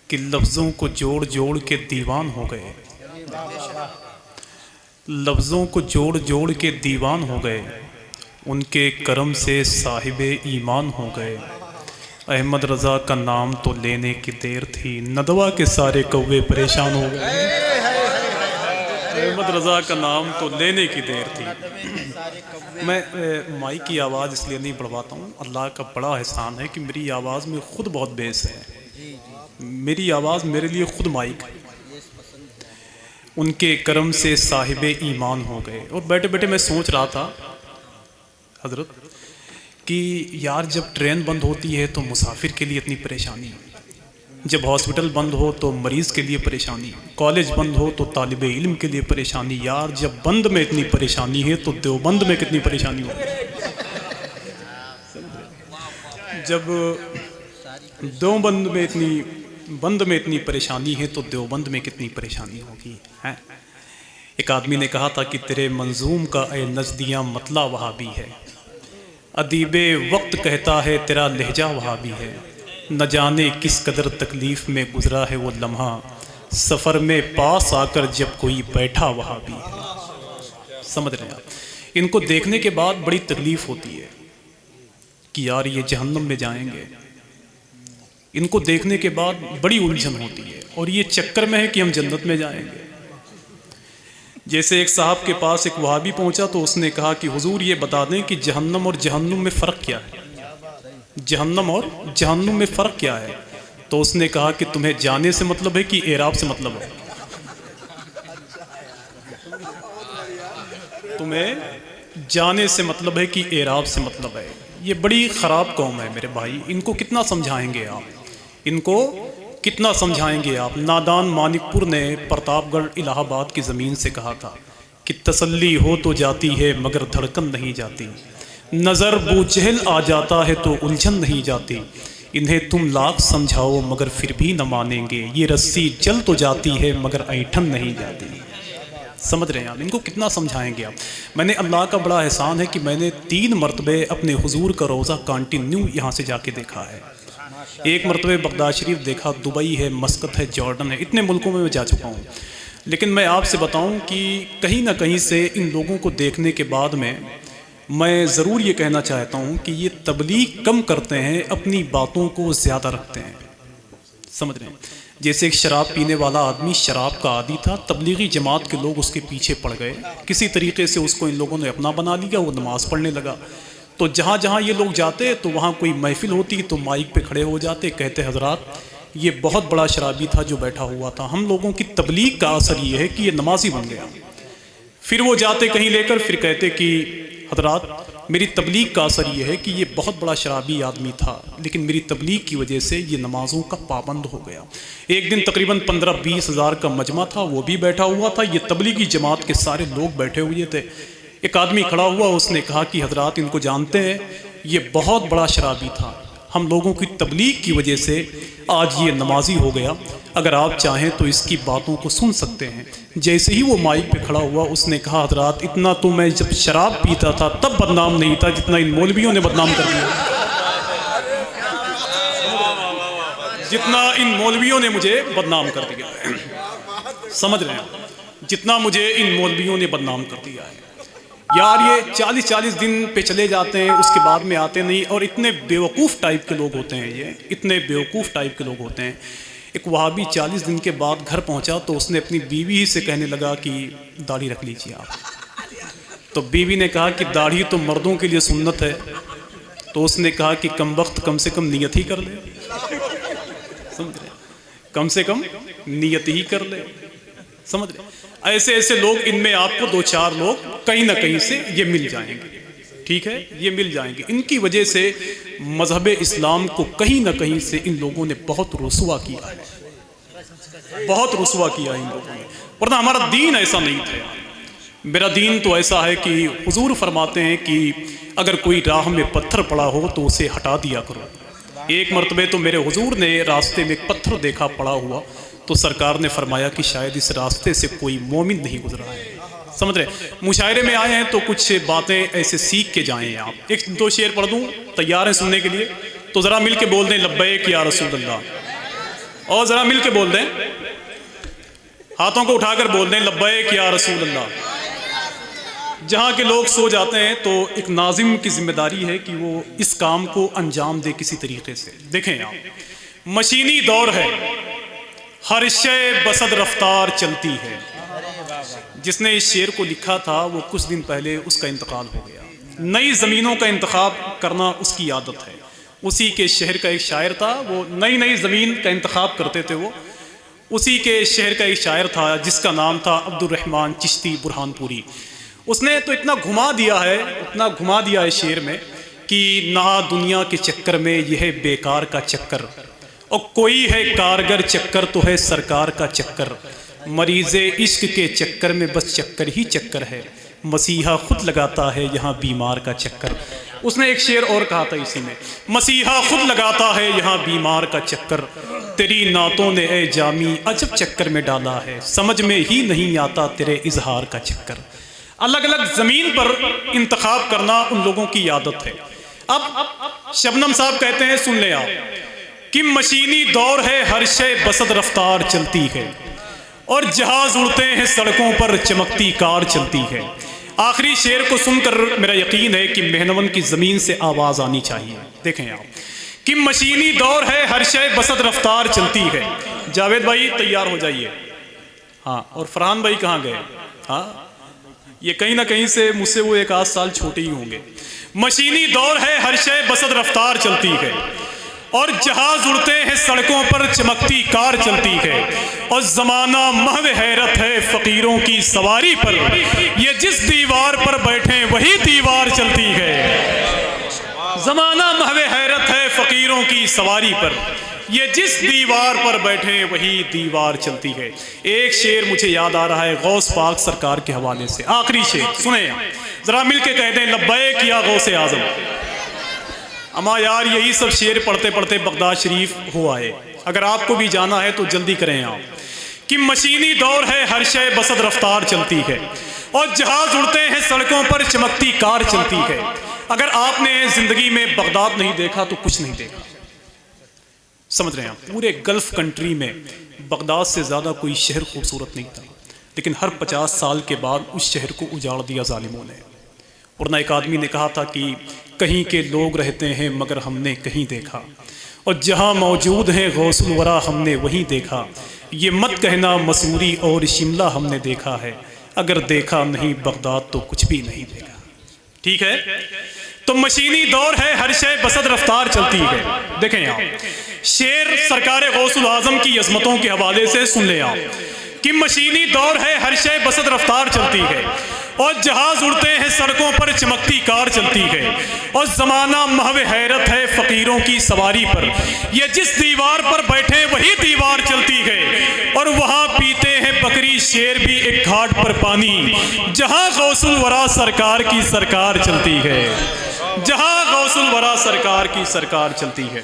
کہ لفظوں کو جوڑ جوڑ کے دیوان ہو گئے، لفظوں کو جوڑ جوڑ کے دیوان ہو گئے، ان کے کرم سے صاحب ایمان ہو گئے۔ احمد رضا کا نام تو لینے کی دیر تھی، ندوہ کے سارے کوے پریشان ہو گئے۔ احمد رضا کا نام تو لینے کی دیر تھی۔ میں مائی کی آواز اس لیے نہیں بڑھواتا ہوں، اللہ کا بڑا احسان ہے کہ میری آواز میں خود بہت بیس ہے، میری آواز میرے لیے خود مائک ہے۔ ان کے کرم سے صاحب ایمان ہو گئے۔ اور بیٹھے بیٹھے میں سوچ رہا تھا حضرت کہ یار جب ٹرین بند ہوتی ہے تو مسافر کے لیے اتنی پریشانی، جب ہاسپٹل بند ہو تو مریض کے لیے پریشانی، کالج بند ہو تو طالب علم کے لیے پریشانی، یار جب بند میں اتنی پریشانی ہے تو دیوبند میں کتنی پریشانی ہوگی۔ جب دیوبند میں اتنی پریشانی ہے تو دیوبند میں کتنی پریشانی ہوگی۔ ایک آدمی نے کہا تھا کہ تیرے منظوم کا اے نزدیاں مطلع وہابی ہے، ادیب وقت کہتا ہے تیرا لہجہ وہابی ہے، نہ جانے کس قدر تکلیف میں گزرا ہے وہ لمحہ، سفر میں پاس آ کر جب کوئی بیٹھا وہابی ہے۔ سمجھ رہے ہیں آپ؟ ان کو دیکھنے کے بعد بڑی تکلیف ہوتی ہے کہ یار یہ جہنم میں جائیں گے، ان کو دیکھنے کے بعد بڑی الجھن ہوتی ہے، اور یہ چکر میں ہے کہ ہم جنت میں جائیں گے۔ جیسے ایک صاحب کے پاس ایک وہابی پہنچا تو اس نے کہا کہ حضور یہ بتا دیں کہ جہنم اور جہنم میں فرق کیا ہے، جہنم اور جہنم میں فرق کیا ہے؟ تو اس نے کہا کہ تمہیں جانے سے مطلب ہے کہ اعراب سے مطلب ہے؟ تمہیں جانے سے مطلب ہے کہ اعراب سے مطلب ہے؟ یہ بڑی خراب قوم ہے میرے بھائی، ان کو کتنا سمجھائیں گے آپ، ان کو کتنا سمجھائیں گے آپ؟ نادان مانک پور نے پرتاپ گڑھ الہ آباد کی زمین سے کہا تھا کہ تسلی ہو تو جاتی ہے مگر دھڑکن نہیں جاتی، نظر بو جہل آ جاتا ہے تو الجھن نہیں جاتی، انہیں تم لاکھ سمجھاؤ مگر پھر بھی نہ مانیں گے، یہ رسی جل تو جاتی ہے مگر ایٹھن نہیں جاتی۔ سمجھ رہے ہیں آپ؟ ان کو کتنا سمجھائیں گے آپ؟ میں نے اللہ کا بڑا احسان ہے کہ میں نے 3 مرتبے اپنے حضور کا روزہ کنٹینیو یہاں سے جا کے دیکھا ہے۔ ایک مرتبہ بغداد شریف دیکھا، دبئی ہے، مسقط ہے، جارڈن ہے، اتنے ملکوں میں جا چکا ہوں۔ لیکن میں آپ سے بتاؤں کہ کہیں نہ کہیں سے ان لوگوں کو دیکھنے کے بعد میں ضرور یہ کہنا چاہتا ہوں کہ یہ تبلیغ کم کرتے ہیں، اپنی باتوں کو زیادہ رکھتے ہیں۔ سمجھ رہے ہیں؟ جیسے ایک شراب پینے والا آدمی شراب کا عادی تھا، تبلیغی جماعت کے لوگ اس کے پیچھے پڑ گئے، کسی طریقے سے اس کو ان لوگوں نے اپنا بنا لیا، وہ نماز پڑھنے لگا۔ تو جہاں جہاں یہ لوگ جاتے تو وہاں کوئی محفل ہوتی تو مائک پہ کھڑے ہو جاتے، کہتے حضرات یہ بہت بڑا شرابی تھا جو بیٹھا ہوا تھا۔ ہم لوگوں کی تبلیغ کا اثر یہ ہے کہ یہ نمازی بن گیا۔ پھر وہ جاتے کہیں لے کر، پھر کہتے کہ حضرات میری تبلیغ کا اثر یہ ہے کہ یہ بہت بڑا شرابی آدمی تھا، لیکن میری تبلیغ کی وجہ سے یہ نمازوں کا پابند ہو گیا۔ ایک دن تقریباً 15-20 ہزار کا مجمع تھا، وہ بھی بیٹھا ہوا تھا، یہ تبلیغی جماعت کے سارے لوگ بیٹھے ہوئے تھے۔ ایک آدمی کھڑا ہوا، اس نے کہا کہ حضرات ان کو جانتے ہیں، یہ بہت بڑا شرابی تھا، ہم لوگوں کی تبلیغ کی وجہ سے آج یہ نمازی ہو گیا، اگر آپ چاہیں تو اس کی باتوں کو سن سکتے ہیں۔ جیسے ہی وہ مائک پہ کھڑا ہوا، اس نے کہا حضرات اتنا تو میں جب شراب پیتا تھا تب بدنام نہیں تھا جتنا ان مولویوں نے بدنام کر دیا، جتنا ان مولویوں نے مجھے بدنام کر دیا ہے۔ سمجھ رہے ہیں؟ جتنا مجھے ان مولویوں نے بدنام کر دیا ہے۔ یار یہ 40 دن پہ چلے جاتے ہیں، اس کے بعد میں آتے نہیں، اور اتنے بیوقوف ٹائپ کے لوگ ہوتے ہیں، یہ اتنے بیوقوف ٹائپ کے لوگ ہوتے ہیں۔ ایک وہابی 40 دن کے بعد گھر پہنچا تو اس نے اپنی بیوی ہی سے کہنے لگا کہ داڑھی رکھ لیجیے آپ۔ تو بیوی نے کہا کہ داڑھی تو مردوں کے لیے سنت ہے، تو اس نے کہا کہ کم وقت کم سے کم نیت ہی کر لے، سمجھ رہے؟ کم سے کم نیت ہی کر لے، سمجھ رہے؟ ایسے ایسے لوگ، ان میں آپ کو 2-4 لوگ کہیں نہ کہیں سے یہ مل جائیں گے، ٹھیک ہے؟ یہ مل جائیں گے۔ ان کی وجہ سے مذہب اسلام کو کہیں نہ کہیں سے ان لوگوں نے بہت رسوا کیا ہے، بہت رسوا کیا ہے ان لوگوں نے، ورنہ ہمارا دین ایسا نہیں تھا۔ میرا دین تو ایسا ہے کہ حضور فرماتے ہیں کہ اگر کوئی راہ میں پتھر پڑا ہو تو اسے ہٹا دیا کرو۔ ایک مرتبہ تو میرے حضور نے راستے میں ایک پتھر دیکھا پڑا ہوا، تو سرکار نے فرمایا کہ شاید اس راستے سے کوئی مومن نہیں گزرا ہے۔ سمجھ رہے؟ مشاعرے میں آئے ہیں تو کچھ باتیں ایسے سیکھ کے جائیں آپ۔ 1-2 شعر پڑھ دوں، تیار ہیں سننے کے لیے؟ تو ذرا مل کے بول دیں لبیک یا رسول اللہ، اور ذرا مل کے بول دیں، ہاتھوں کو اٹھا کر بول دیں لبیک یا رسول اللہ۔ جہاں کے لوگ سو جاتے ہیں تو ایک ناظم کی ذمہ داری ہے کہ وہ اس کام کو انجام دے کسی طریقے سے۔ دیکھیں آپ، مشینی دور ہے، ہر شے بسد رفتار چلتی ہے۔ جس نے اس شعر کو لکھا تھا وہ کچھ دن پہلے اس کا انتقال ہو گیا۔ نئی زمینوں کا انتخاب کرنا اس کی عادت ہے۔ اسی کے شہر کا ایک شاعر تھا، وہ نئی زمین کا انتخاب کرتے تھے۔ وہ اسی کے شہر کا ایک شاعر تھا جس کا نام تھا عبد الرحمن چشتی برہان پوری۔ اس نے تو اتنا گھما دیا ہے شعر میں کہ نہ دنیا کے چکر میں یہ ہے بیکار کا چکر، اور کوئی ہے کارگر چکر تو ہے سرکار کا چکر، مریض عشق کے چکر میں بس چکر ہی چکر ہے، مسیحا خود لگاتا ہے یہاں بیمار کا چکر۔ اس نے ایک شعر اور کہا تھا اسی میں، مسیحا خود لگاتا ہے یہاں بیمار کا چکر، تیری نعتوں نے اے جامی عجب چکر میں ڈالا ہے، سمجھ میں ہی نہیں آتا تیرے اظہار کا چکر۔ الگ الگ زمین پر انتخاب کرنا ان لوگوں کی عادت ہے۔ اب شبنم صاحب کہتے ہیں، سن لیں آپ، کہ مشینی دور ہے، ہر شے بسد رفتار چلتی ہے، اور جہاز اڑتے ہیں سڑکوں پر چمکتی کار چلتی ہے۔ آخری شعر کو سن کر میرا یقین ہے کہ مہنون کی زمین سے آواز آنی چاہیے۔ دیکھیں آپ، کہ مشینی دور ہے، ہر شے بسد رفتار چلتی ہے۔ جاوید بھائی تیار ہو جائیے، ہاں، اور فرحان بھائی کہاں گئے؟ ہاں، یہ کہیں نہ کہیں سے مجھ سے وہ ایک آدھ سال چھوٹے ہی ہوں گے۔ مشینی دور ہے، ہر شے بسد رفتار چلتی ہے، اور جہاز اڑتے ہیں سڑکوں پر چمکتی کار چلتی ہے، اور زمانہ محو حیرت ہے فقیروں کی سواری پر، یہ جس دیوار پر بیٹھیں وہی دیوار چلتی ہے۔ زمانہ محو حیرت ہے فقیروں کی سواری پر، یہ جس دیوار پر بیٹھیں وہی دیوار چلتی ہے۔ ایک شعر مجھے یاد آ رہا ہے غوث پاک سرکار کے حوالے سے، آخری شعر سنیں، ذرا مل کے کہہ دیں لبیک یا غوث اعظم۔ اما یار یہی سب شعر پڑھتے پڑھتے بغداد شریف ہو آئے، اگر آپ کو بھی جانا ہے تو جلدی کریں آپ، کہ مشینی دور ہے، ہر شے بسد رفتار چلتی ہے، اور جہاز اڑتے ہیں سڑکوں پر چمکتی کار چلتی ہے۔ اگر آپ نے زندگی میں بغداد نہیں دیکھا تو کچھ نہیں دیکھا، سمجھ رہے ہیں آپ؟ پورے گلف کنٹری میں بغداد سے زیادہ کوئی شہر خوبصورت نہیں تھا، لیکن ہر 50 سال کے بعد اس شہر کو اجاڑ دیا ظالموں نے۔ ورنہ ایک آدمی نے کہا تھا کہ کہیں کے لوگ رہتے ہیں مگر ہم نے کہیں دیکھا، اور جہاں موجود ہیں غوث الورا ہم نے وہیں دیکھا، یہ مت کہنا مسوری اور شملہ ہم نے دیکھا ہے، اگر دیکھا نہیں بغداد تو کچھ بھی نہیں دیکھا۔ ٹھیک ہے، تو مشینی دور ہے، ہر شے بسد رفتار چلتی ہے۔ دیکھیں آپ، شعر سرکار غوث الاعظم کی عظمتوں کے حوالے سے سن لیں آپ، کہ مشینی دور ہے، ہر شے بسد رفتار چلتی ہے، اور جہاز اڑتے ہیں سڑکوں پر چمکتی کار چلتی ہے، اور زمانہ محو حیرت ہے فقیروں کی سواری پر، یہ جس دیوار پر بیٹھے وہی دیوار چلتی ہے، اور وہاں پیتے ہیں بکری شیر بھی ایک گھاٹ پر پانی، جہاں غوث الورا سرکار کی سرکار چلتی ہے، جہاں غوث الورا سرکار کی سرکار چلتی ہے۔